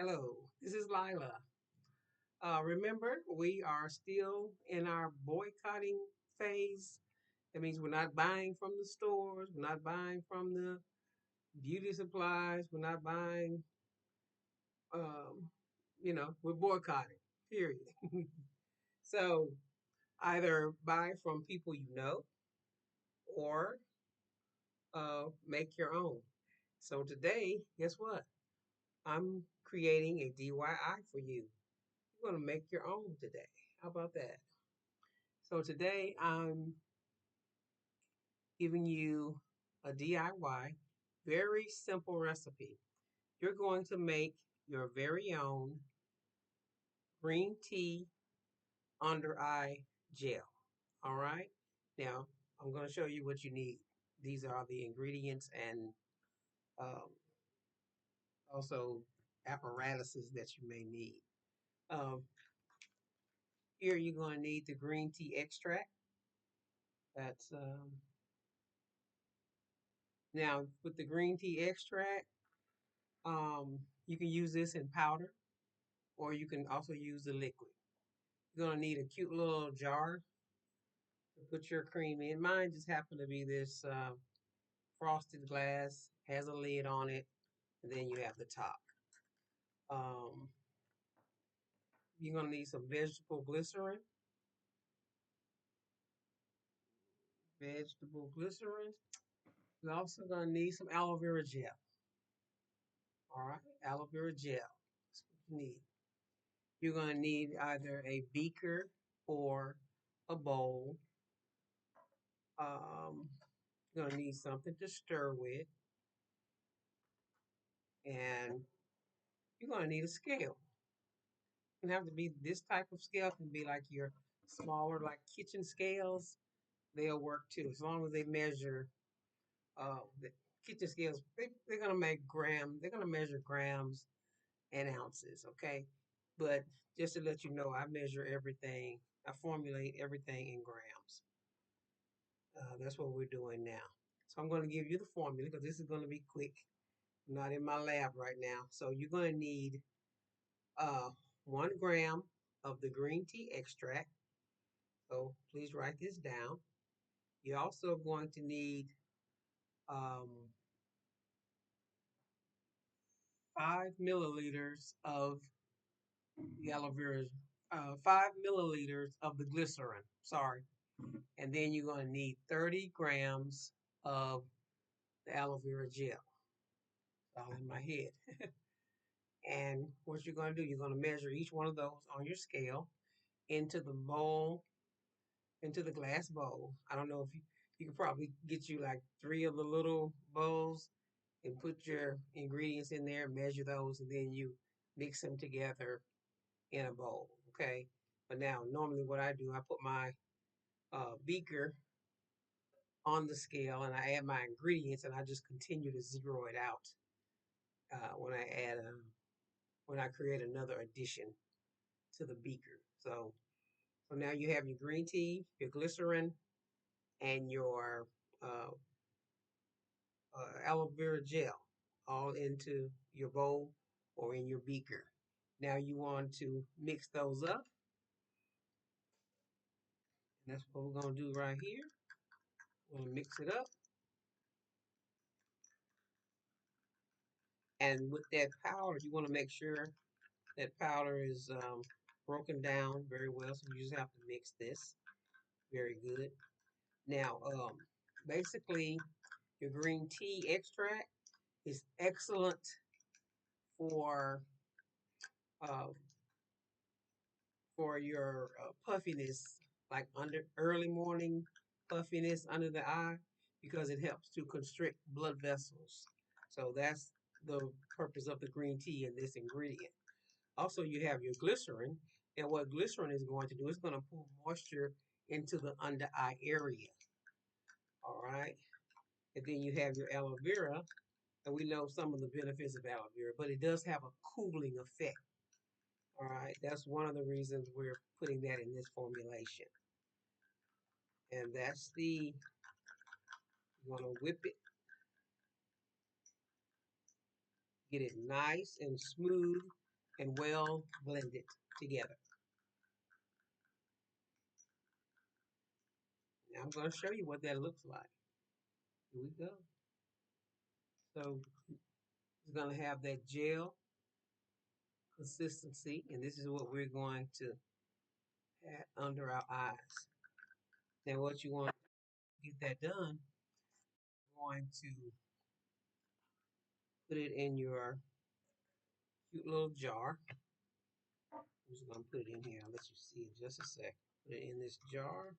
Hello, this is Lila. Remember, we are still in our boycotting phase. That means we're not buying from the stores, we're not buying from the beauty supplies, we're not buying, um, we're boycotting, period. So either buy from people you know or make your own. So today, guess what? I'm creating a DIY for you. You're going to make your own today. How about that? So today I'm giving you a DIY, very simple recipe. You're going to make your very own green tea under eye gel. All right. Now I'm going to show you what you need. These are the ingredients and um, also apparatuses that you may need. Um, Here you're going to need the green tea extract. That's Now with the green tea extract, you can use this in powder or you can also use the liquid. You're gonna need a cute little jar to put your cream in. Mine just happened to be this frosted glass, has a lid on it, and then you have the top. Um, you're gonna need some vegetable glycerin. Vegetable glycerin. You're also gonna need some aloe vera gel. All right, aloe vera gel. That's what you need. You're gonna need either a beaker or a bowl. Um, you're gonna need something to stir with, and you're gonna need a scale. It can have to be this type of scale. It can be like your smaller, like kitchen scales. They'll work too, as long as they measure. The kitchen scales, they're gonna make gram. They're gonna measure grams and ounces. Okay, but just to let you know, I measure everything. I formulate everything in grams. That's what we're doing now. So I'm going to give you the formula because this is going to be quick. I'm not in my lab right now. So you're going to need uh, 1 gram of the green tea extract. So please write this down. You're also going to need um, 5 milliliters of the aloe vera, 5 milliliters of the glycerin. Sorry. And then you're going to need 30 grams of the aloe vera gel. It's all in my head. And what you're going to do, you're going to measure each one of those on your scale into the bowl, into the glass bowl. I don't know if you could probably get you like 3 of the little bowls and put your ingredients in there, measure those, and then you mix them together in a bowl. Okay. But now, normally what I do, I put my beaker on the scale and I add my ingredients and I just continue to zero it out when I add when I create another addition to the beaker. So now you have your green tea, your glycerin, and your uh, aloe vera gel all into your bowl or in your beaker. Now you want to mix those up, and that's what we're going to do right here. We're going to mix it up, and with that powder, you want to make sure that powder is broken down very well. So you just have to mix this very good. Now, basically, your green tea extract is excellent for uh, your puffiness, like under early morning puffiness under the eye, because it helps to constrict blood vessels. So that's the purpose of the green tea and this ingredient. Also, you have your glycerin, and what glycerin is going to do is going to pull moisture into the under eye area. All right, and then you have your aloe vera, and we know some of the benefits of aloe vera, but it does have a cooling effect. All right, that's one of the reasons we're putting that in this formulation. And that's you want to whip it, get it nice and smooth. and well blended together. Now I'm going to show you what that looks like. Here we go. So it's going to have that gel consistency, and this is what we're going to add under our eyes. Now what you want to get that done, you're going to put it in your cute little jar. I'm just going to put it in here. I'll let you see in just a sec. Put it in this jar.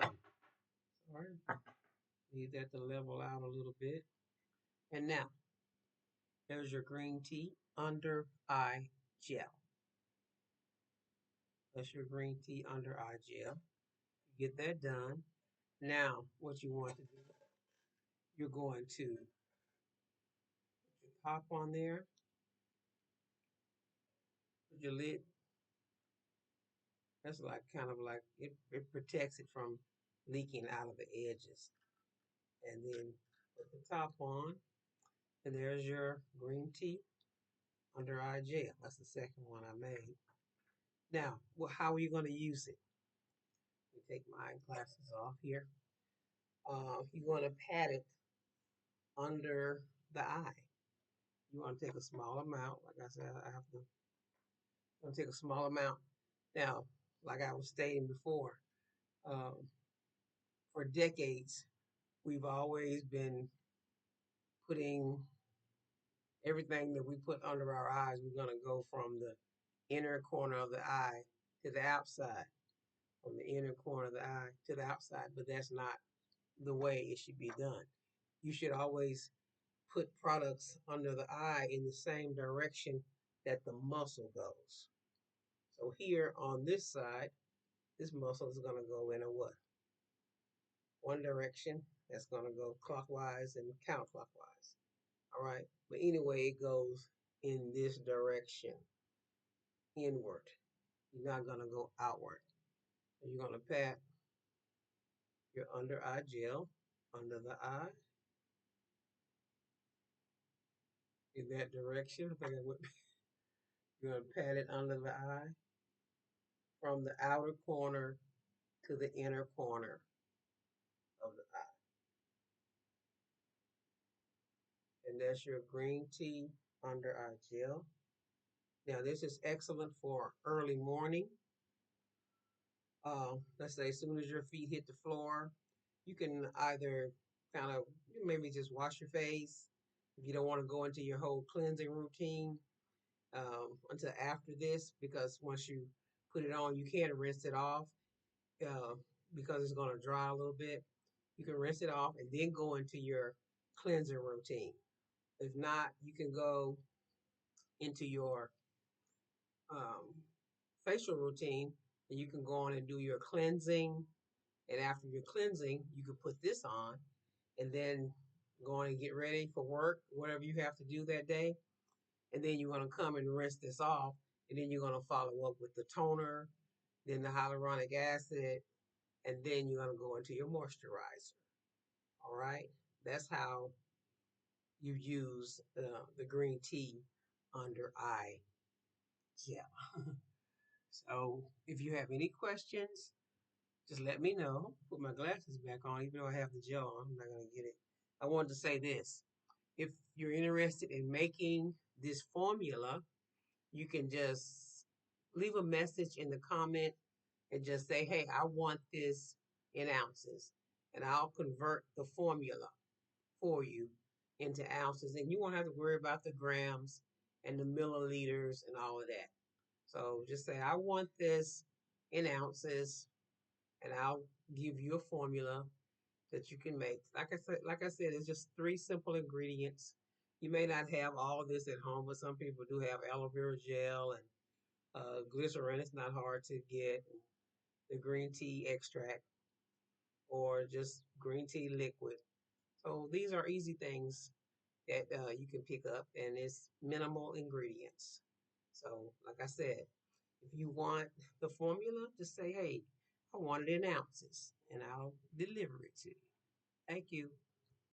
Now, sorry, need that to level out a little bit. And now, there's your green tea under eye gel. That's your green tea under eye gel. Get that done. Now, what you want to do, you're going to put your top on there, put your lid. That's like kind of like it protects it from leaking out of the edges. And then put the top on, and there's your green tea under eye gel. That's the second one I made. Now, how are you going to use it? Let me take my glasses off here. You want to pat it under the eye. You want to take a small amount. Like I said, I have to. I'm going to take a small amount. Now, like I was stating before, um, for decades, we've always been putting everything that we put under our eyes. We're going to go from the inner corner of the eye to the outside, from the inner corner of the eye to the outside. But that's not the way it should be done. You should always put products under the eye in the same direction that the muscle goes. So here on this side, this muscle is going to go in a what? One direction. That's going to go clockwise and counterclockwise. All right. But anyway, it goes in this direction, inward. You're not going to go outward. So you're going to pat your under eye gel under the eye in that direction. I think you're going to pat it under the eye from the outer corner to the inner corner of the eye. And that's your green tea under eye gel. Now, this is excellent for early morning. Let's say as soon as your feet hit the floor, you can either kind of maybe just wash your face if you don't want to go into your whole cleansing routine until after this, because once you put it on, you can't rinse it off uh, because it's going to dry a little bit. You can rinse it off and then go into your cleansing routine. If not, you can go into your um, facial routine and you can go on and do your cleansing. And after your cleansing, you can put this on and then go on and get ready for work, whatever you have to do that day. And then you're going to come and rinse this off. And then you're going to follow up with the toner, then the hyaluronic acid, and then you're going to go into your moisturizer. All right. That's how you use the green tea under eye gel. So if you have any questions, just let me know. Put my glasses back on, even though I have the gel on. I'm not going to get it. I wanted to say this. If you're interested in making this formula, you can just leave a message in the comment and just say, hey, I want this in ounces. And I'll convert the formula for you into ounces. And you won't have to worry about the grams and the milliliters and all of that. So just say, I want this in ounces, and I'll give you a formula that you can make. Like I said, it's just 3 simple ingredients. You may not have all of this at home, but some people do have aloe vera gel and glycerin. It's not hard to get. The green tea extract or just green tea liquid. So these are easy things that you can pick up, and it's minimal ingredients. So like I said, If you want the formula, just say, hey, I want it in ounces, and I'll deliver it to you. Thank you.